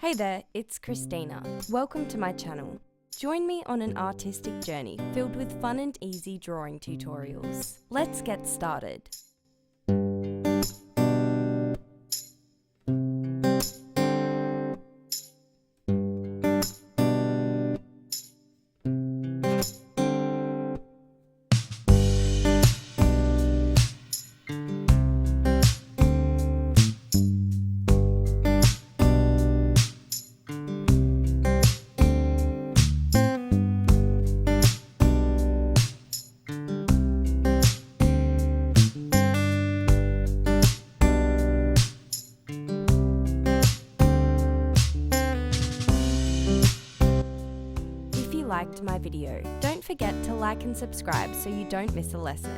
Hey there, it's Christina. Welcome to my channel. Join me on an artistic journey filled with fun and easy drawing tutorials. Let's get started. If you liked my video, don't forget to like and subscribe so you don't miss a lesson.